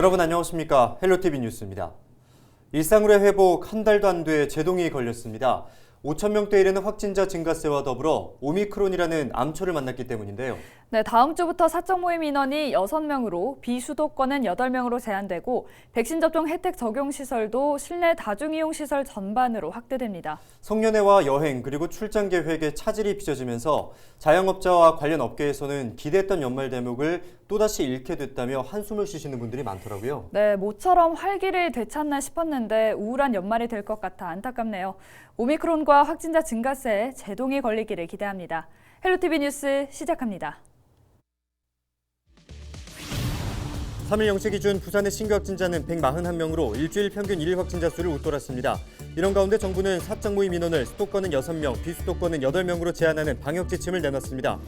여러분 안녕하십니까? 헬로티비 뉴스입니다. 일상으로의 회복 한 달도 안 돼 제동이 걸렸습니다. 5천 명대에 이르는 확진자 증가세와 더불어 오미크론이라는 암초를 만났기 때문인데요. 네, 다음 주부터 사적 모임 인원이 6명으로 비수도권은 8명으로 제한되고 백신 접종 혜택 적용 시설도 실내 다중이용 시설 전반으로 확대됩니다. 송년회와 여행 그리고 출장 계획에 차질이 빚어지면서 자영업자와 관련 업계에서는 기대했던 연말 대목을 또다시 잃게 됐다며 한숨을 쉬시는 분들이 많더라고요. 네, 모처럼 활기를 되찾나 싶었는데 우울한 연말이 될 것 같아 안타깝네요. 오미크론과 확진자 증가세에 제동이 걸리기를 기대합니다. 헬로티비 뉴스 시작합니다. 3일 0시 기준 부산의 신규 확진자는 141명으로 일주일 평균 1일 확진자 수를 웃돌았습니다. 이런 가운데 정부는 사적 모임 인원을 수도권은 6명, 비수도권은 8명으로 제한하는 방역 지침을 내놨습니다.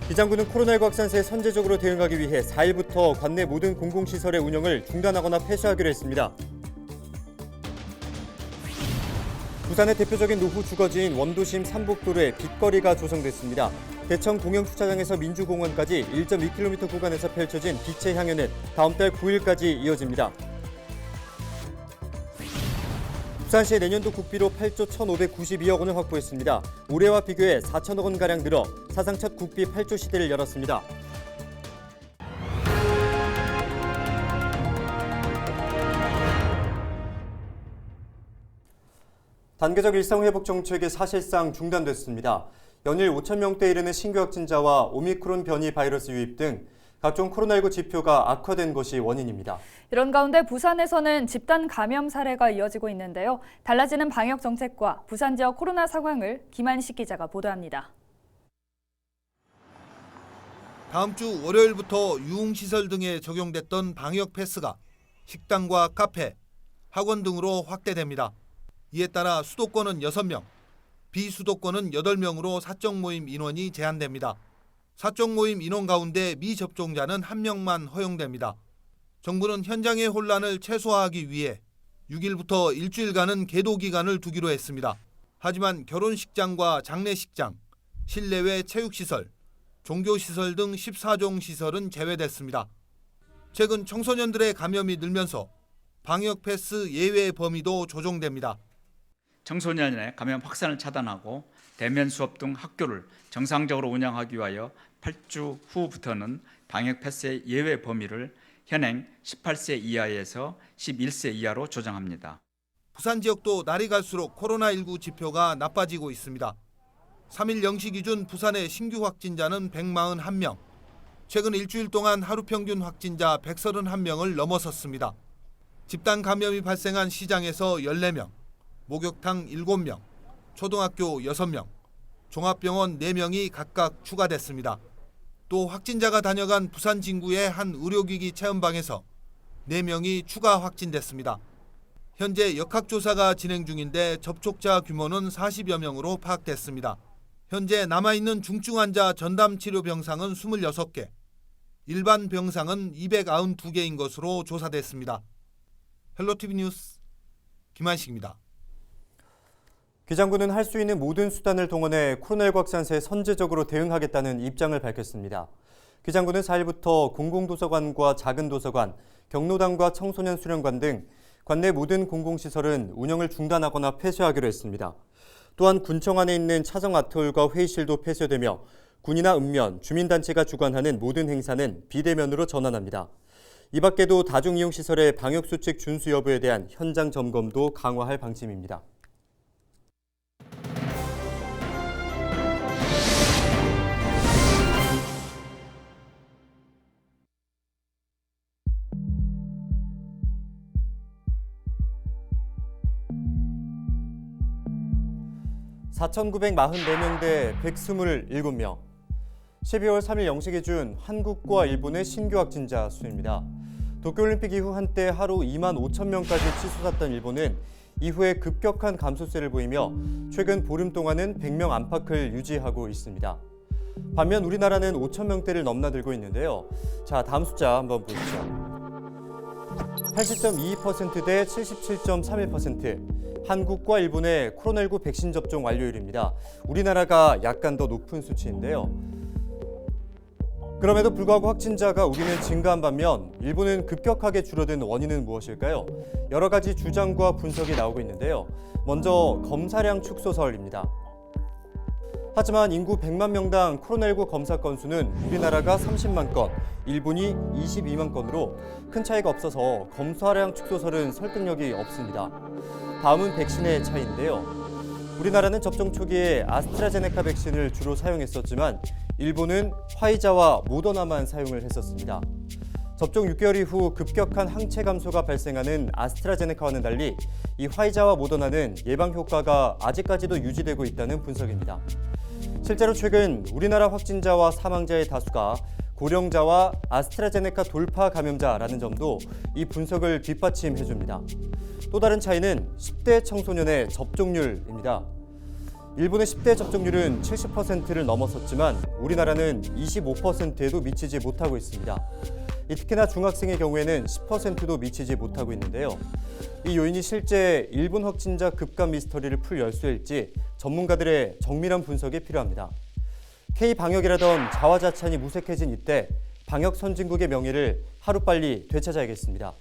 기장군은 코로나19 확산세에 선제적으로 대응하기 위해 4일부터 관내 모든 공공시설의 운영을 중단하거나 폐쇄하기로 했습니다. 부산의 대표적인 노후 주거지인 원도심 삼복도로에 빗거리가 조성됐습니다. 대청 공영주차장에서 민주공원까지 1.2km 구간에서 펼쳐진 빛의 향연은 다음 달 9일까지 이어집니다. 부산시의 내년도 국비로 8조 1,592억 원을 확보했습니다. 올해와 비교해 4천억 원가량 늘어 사상 첫 국비 8조 시대를 열었습니다. 단계적 일상회복 정책이 사실상 중단됐습니다. 연일 5천 명대에 이르는 신규 확진자와 오미크론 변이 바이러스 유입 등 각종 코로나19 지표가 악화된 것이 원인입니다. 이런 가운데 부산에서는 집단 감염 사례가 이어지고 있는데요. 달라지는 방역 정책과 부산 지역 코로나 상황을 김한식 기자가 보도합니다. 다음 주 월요일부터 유흥시설 등에 적용됐던 방역 패스가 식당과 카페, 학원 등으로 확대됩니다. 이에 따라 수도권은 6명, 비수도권은 8명으로 사적 모임 인원이 제한됩니다. 사적 모임 인원 가운데 미접종자는 1명만 허용됩니다. 정부는 현장의 혼란을 최소화하기 위해 6일부터 일주일간은 계도 기간을 두기로 했습니다. 하지만 결혼식장과 장례식장, 실내외 체육시설, 종교시설 등 14종 시설은 제외됐습니다. 최근 청소년들의 감염이 늘면서 방역 패스 예외 범위도 조정됩니다. 청소년의 감염 확산을 차단하고 대면 수업 등 학교를 정상적으로 운영하기 위하여 8주 후부터는 방역 패스의 예외 범위를 현행 18세 이하에서 11세 이하로 조정합니다. 부산 지역도 날이 갈수록 코로나19 지표가 나빠지고 있습니다. 3일 0시 기준 부산의 신규 확진자는 141명, 최근 일주일 동안 하루 평균 확진자 131명을 넘어섰습니다. 집단 감염이 발생한 시장에서 14명, 목욕탕 7명, 초등학교 6명, 종합병원 4명이 각각 추가됐습니다. 또 확진자가 다녀간 부산 진구의 한 의료기기 체험방에서 4명이 추가 확진됐습니다. 현재 역학조사가 진행 중인데 접촉자 규모는 40여 명으로 파악됐습니다. 현재 남아있는 중증 환자 전담 치료 병상은 26개, 일반 병상은 292개인 것으로 조사됐습니다. 헬로티비 뉴스 김한식입니다. 기장군은 할 수 있는 모든 수단을 동원해 코로나19 확산세에 선제적으로 대응하겠다는 입장을 밝혔습니다. 기장군은 4일부터 공공도서관과 작은 도서관, 경로당과 청소년 수련관 등 관내 모든 공공시설은 운영을 중단하거나 폐쇄하기로 했습니다. 또한 군청 안에 있는 차정 아트홀과 회의실도 폐쇄되며 군이나 읍면, 주민단체가 주관하는 모든 행사는 비대면으로 전환합니다. 이 밖에도 다중이용시설의 방역수칙 준수 여부에 대한 현장 점검도 강화할 방침입니다. (4,944명) 대 127명. 12월 3일 0시 기준 한국과 일본의 신규 확진자 수입니다. 도쿄올림픽 이후 한때 하루 2만 5천 명까지 치솟았던 일본은 이후에 급격한 감소세를 보이며 최근 보름 동안은 100명 안팎을 유지하고 있습니다. 반면 우리나라는 5천 명대를 넘나들고 있는데요. 자, 다음 숫자 한번 보시죠. 80.22% 대 77.31%. 한국과 일본의 코로나19 백신 접종 완료율입니다. 우리나라가 약간 더 높은 수치인데요. 그럼에도 불구하고 확진자가 우리는 증가한 반면 일본은 급격하게 줄어든 원인은 무엇일까요? 여러 가지 주장과 분석이 나오고 있는데요. 먼저 검사량 축소설입니다. 하지만 인구 100만 명당 코로나19 검사 건수는 우리나라가 30만 건, 일본이 22만 건으로 큰 차이가 없어서 검사량 축소설은 설득력이 없습니다. 다음은 백신의 차이인데요. 우리나라는 접종 초기에 아스트라제네카 백신을 주로 사용했었지만 일본은 화이자와 모더나만 사용을 했었습니다. 접종 6개월 이후 급격한 항체 감소가 발생하는 아스트라제네카와는 달리 이 화이자와 모더나는 예방 효과가 아직까지도 유지되고 있다는 분석입니다. 실제로 최근 우리나라 확진자와 사망자의 다수가 고령자와 아스트라제네카 돌파 감염자라는 점도 이 분석을 뒷받침해줍니다. 또 다른 차이는 10대 청소년의 접종률입니다. 일본의 10대 접종률은 70%를 넘어섰지만 우리나라는 25%에도 미치지 못하고 있습니다. 특히나 중학생의 경우에는 10%도 미치지 못하고 있는데요. 이 요인이 실제 일본 확진자 급감 미스터리를 풀 열쇠일지 전문가들의 정밀한 분석이 필요합니다. K-방역이라던 자화자찬이 무색해진 이때 방역 선진국의 명예를 하루빨리 되찾아야겠습니다.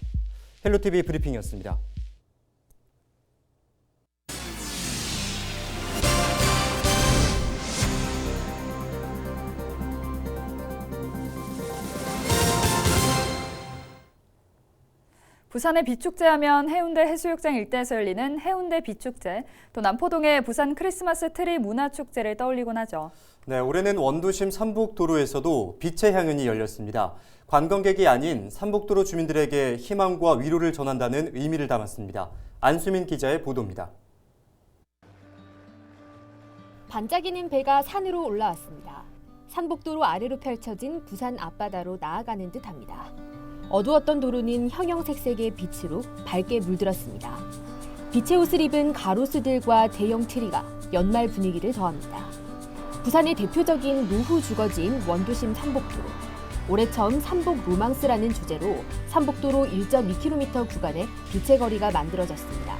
헬로티비 브리핑이었습니다. 부산의 비축제하면 해운대 해수욕장 일대에서 열리는 해운대 비축제, 또 남포동의 부산 크리스마스 트리 문화축제를 떠올리곤 하죠. 네, 올해는 원도심 삼복도로에서도 빛의 향연이 열렸습니다. 관광객이 아닌 삼복도로 주민들에게 희망과 위로를 전한다는 의미를 담았습니다. 안수민 기자의 보도입니다. 반짝이는 배가 산으로 올라왔습니다. 삼복도로 아래로 펼쳐진 부산 앞바다로 나아가는 듯합니다. 어두웠던 도로는 형형색색의 빛으로 밝게 물들었습니다. 빛의 옷을 입은 가로수들과 대형 트리가 연말 분위기를 더합니다. 부산의 대표적인 노후 주거지인 원도심 삼복도로. 올해 처음 삼복 로망스라는 주제로 삼복도로 1.2km 구간에 빛의 거리가 만들어졌습니다.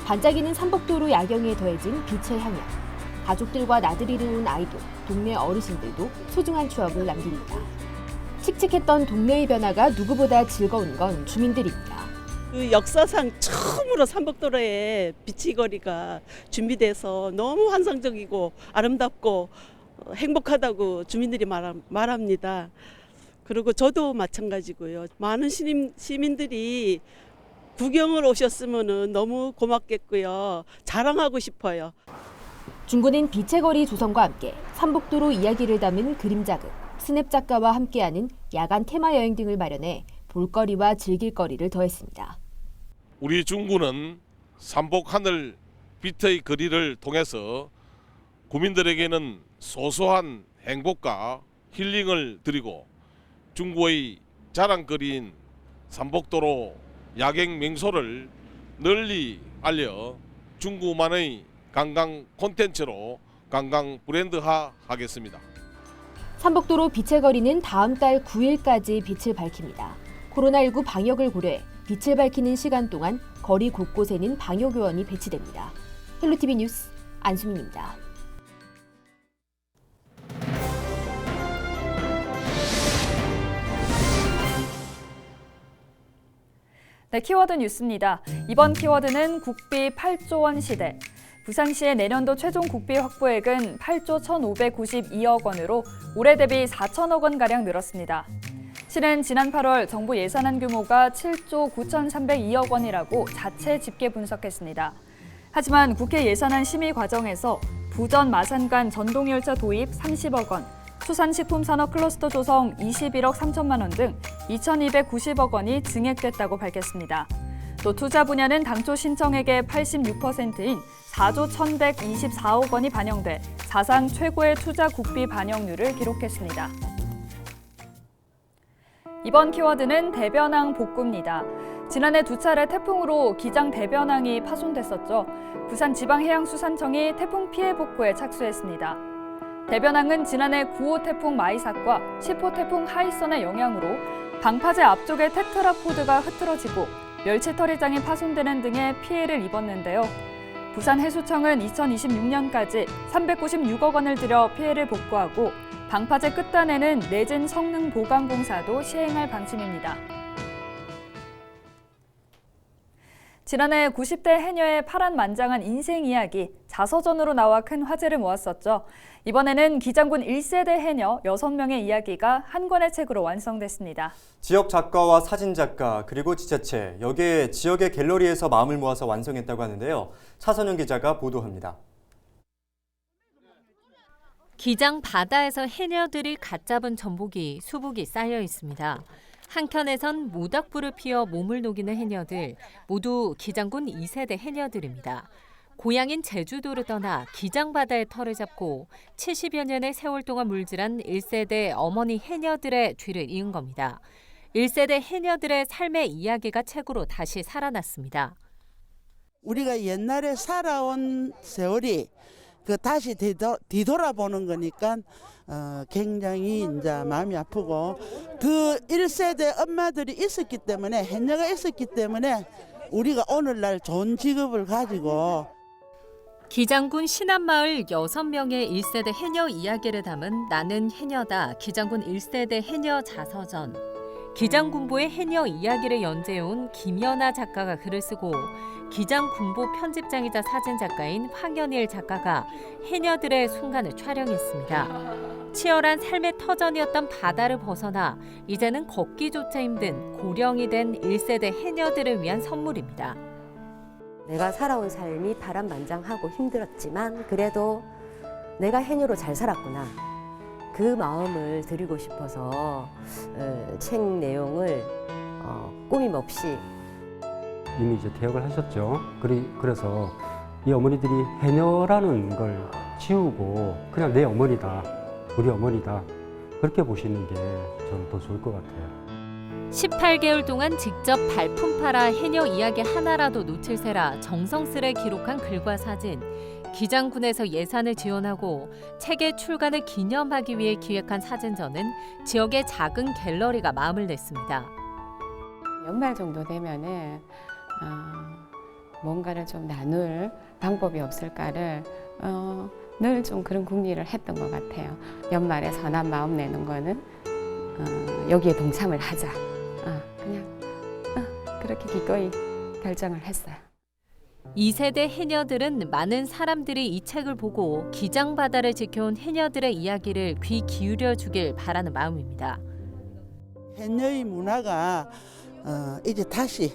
반짝이는 삼복도로 야경에 더해진 빛의 향연. 가족들과 나들이를 온 아이들, 동네 어르신들도 소중한 추억을 남깁니다. 칙칙했던 동네의 변화가 누구보다 즐거운 건 주민들입니다. 그 역사상 처음으로 삼복도로에 비치거리가 준비돼서 너무 환상적이고 아름답고 행복하다고 주민들이 말합니다. 그리고 저도 마찬가지고요. 많은 시민들이 구경을 오셨으면 너무 고맙겠고요. 자랑하고 싶어요. 중구는 빛의 거리 조성과 함께 삼복도로 이야기를 담은 그림 자극, 스냅 작가와 함께하는 야간 테마 여행 등을 마련해 볼거리와 즐길거리를 더했습니다. 우리 중구는 삼복 하늘 빛의 거리를 통해서 구민들에게는 소소한 행복과 힐링을 드리고 중구의 자랑거리인 삼복도로 야경 명소를 널리 알려 중구만의 관광 콘텐츠로 관광 브랜드화 하겠습니다. 삼복도로 빛의 거리는 다음 달 9일까지 빛을 밝힙니다. 코로나19 방역을 고려해 빛을 밝히는 시간 동안 거리 곳곳에는 방역요원이 배치됩니다. 헬로티비 뉴스 안수민입니다. 네, 키워드 뉴스입니다. 이번 키워드는 국비 8조 원 시대. 부산시의 내년도 최종 국비 확보액은 8조 1,592억 원으로 올해 대비 4천억 원가량 늘었습니다. 시는 지난 8월 정부 예산안 규모가 7조 9,302억 원이라고 자체 집계 분석했습니다. 하지만 국회 예산안 심의 과정에서 부전 마산 간 전동열차 도입 30억 원, 수산식품산업 클러스터 조성 21억 3천만 원 등 2,290억 원이 증액됐다고 밝혔습니다. 또 투자 분야는 당초 신청액의 86%인 4조 1,124억 원이 반영돼 사상 최고의 투자 국비 반영률을 기록했습니다. 이번 키워드는 대변항 복구입니다. 지난해 2차례 태풍으로 기장 대변항이 파손됐었죠. 부산지방해양수산청이 태풍 피해 복구에 착수했습니다. 대변항은 지난해 9호 태풍 마이삭과 10호 태풍 하이선의 영향으로 방파제 앞쪽의 테트라포드가 흐트러지고 멸치터리장이 파손되는 등의 피해를 입었는데요. 부산해수청은 2026년까지 396억 원을 들여 피해를 복구하고 방파제 끝단에는 내진 성능 보강 공사도 시행할 방침입니다. 지난해 90대 해녀의 파란만장한 인생 이야기 자서전으로 나와 큰 화제를 모았었죠. 이번에는 기장군 1세대 해녀 6명의 이야기가 한 권의 책으로 완성됐습니다. 지역 작가와 사진 작가 그리고 지자체 여기에 지역의 갤러리에서 마음을 모아서 완성했다고 하는데요. 차선영 기자가 보도합니다. 기장 바다에서 해녀들이 갓 잡은 전복이 수북이 쌓여 있습니다. 한켠에선 모닥불을 피워 몸을 녹이는 해녀들, 모두 기장군 2세대 해녀들입니다. 고향인 제주도를 떠나 기장 바다의 터를 잡고 70여 년의 세월 동안 물질한 1세대 어머니 해녀들의 뒤를 이은 겁니다. 1세대 해녀들의 삶의 이야기가 책으로 다시 살아났습니다. 우리가 옛날에 살아온 세월이 다시 뒤돌아보는 거니까 굉장히 이제 마음이 아프고 그 1세대 엄마들이 있었기 때문에 해녀가 있었기 때문에 우리가 오늘날 좋은 직업을 가지고 기장군 신안마을 6명의 1세대 해녀 이야기를 담은 나는 해녀다 기장군 1세대 해녀 자서전. 기장군보의 해녀 이야기를 연재해온 김연아 작가가 글을 쓰고 기장군보 편집장이자 사진작가인 황연일 작가가 해녀들의 순간을 촬영했습니다. 치열한 삶의 터전이었던 바다를 벗어나 이제는 걷기조차 힘든 고령이 된 1세대 해녀들을 위한 선물입니다. 내가 살아온 삶이 파란만장하고 힘들었지만 그래도 내가 해녀로 잘 살았구나. 그 마음을 드리고 싶어서 책 내용을 꾸밈 없이 이미 이제 퇴역을 하셨죠. 그래서 이 어머니들이 해녀라는 걸 지우고 그냥 내 어머니다, 우리 어머니다 그렇게 보시는 게 저는 더 좋을 것 같아요. 18개월 동안 직접 발품 팔아 해녀 이야기 하나라도 놓칠세라 정성스레 기록한 글과 사진. 기장군에서 예산을 지원하고 책의 출간을 기념하기 위해 기획한 사진전은 지역의 작은 갤러리가 마음을 냈습니다. 연말 정도 되면은 뭔가를 좀 나눌 방법이 없을까를 늘 좀 그런 궁리를 했던 것 같아요. 연말에 선한 마음 내는 거는 여기에 동참을 하자. 그렇게 기꺼이 결정을 했어요. 2세대 해녀들은 많은 사람들이 이 책을 보고 기장 바다를 지켜온 해녀들의 이야기를 귀 기울여 주길 바라는 마음입니다. 해녀의 문화가 이제 다시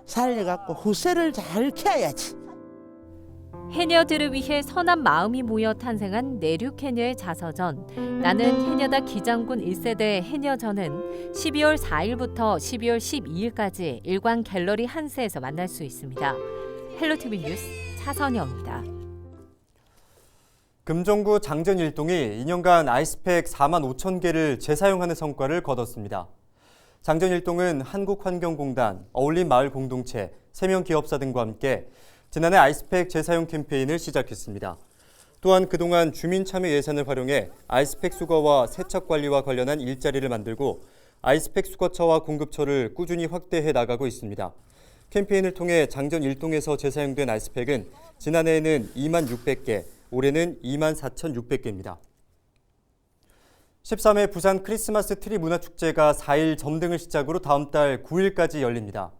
살려갖고 후세를 잘 키워야지. 해녀들을 위해 선한 마음이 모여 탄생한 내륙 해녀의 자서전 나는 해녀다 기장군 1세대 해녀전은 12월 4일부터 12월 12일까지 일관 갤러리 한스에서 만날 수 있습니다. 헬로티비 뉴스 차선영입니다. 금정구 장전 1동이 2년간 아이스팩 4만 5천 개를 재사용하는 성과를 거뒀습니다. 장전 1동은 한국환경공단, 어울림마을공동체, 3명 기업사 등과 함께 지난해 아이스팩 재사용 캠페인을 시작했습니다. 또한 그동안 주민 참여 예산을 활용해 아이스팩 수거와 세척 관리와 관련한 일자리를 만들고 아이스팩 수거처와 공급처를 꾸준히 확대해 나가고 있습니다. 캠페인을 통해 장전 1동에서 재사용된 아이스팩은 지난해에는 2만 600개, 올해는 2만 4,600개입니다. 13회 부산 크리스마스 트리 문화축제가 4일 점등을 시작으로 다음 달 9일까지 열립니다.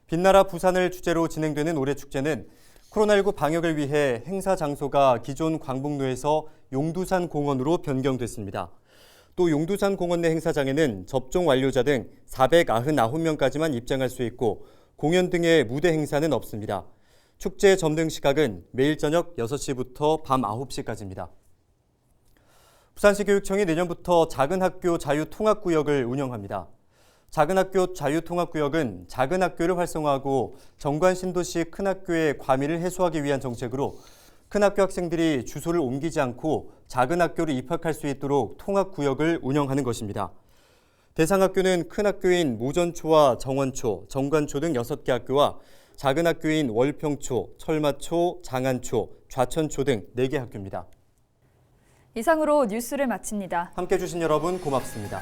빛나라 부산을 주제로 진행되는 올해 축제는 코로나19 방역을 위해 행사 장소가 기존 광복로에서 용두산 공원으로 변경됐습니다. 또 용두산 공원 내 행사장에는 접종 완료자 등 499명까지만 입장할 수 있고 공연 등의 무대 행사는 없습니다. 축제 점등 시각은 매일 저녁 6시부터 밤 9시까지입니다. 부산시 교육청이 내년부터 작은 학교 자유통합구역을 운영합니다. 작은 학교 자유통합구역은 작은 학교를 활성화하고 정관 신도시 큰 학교의 과밀을 해소하기 위한 정책으로 큰 학교 학생들이 주소를 옮기지 않고 작은 학교로 입학할 수 있도록 통합구역을 운영하는 것입니다. 대상 학교는 큰 학교인 모전초와 정원초, 정관초 등 6개 학교와 작은 학교인 월평초, 철마초, 장안초, 좌천초 등 4개 학교입니다. 이상으로 뉴스를 마칩니다. 함께해 주신 여러분 고맙습니다.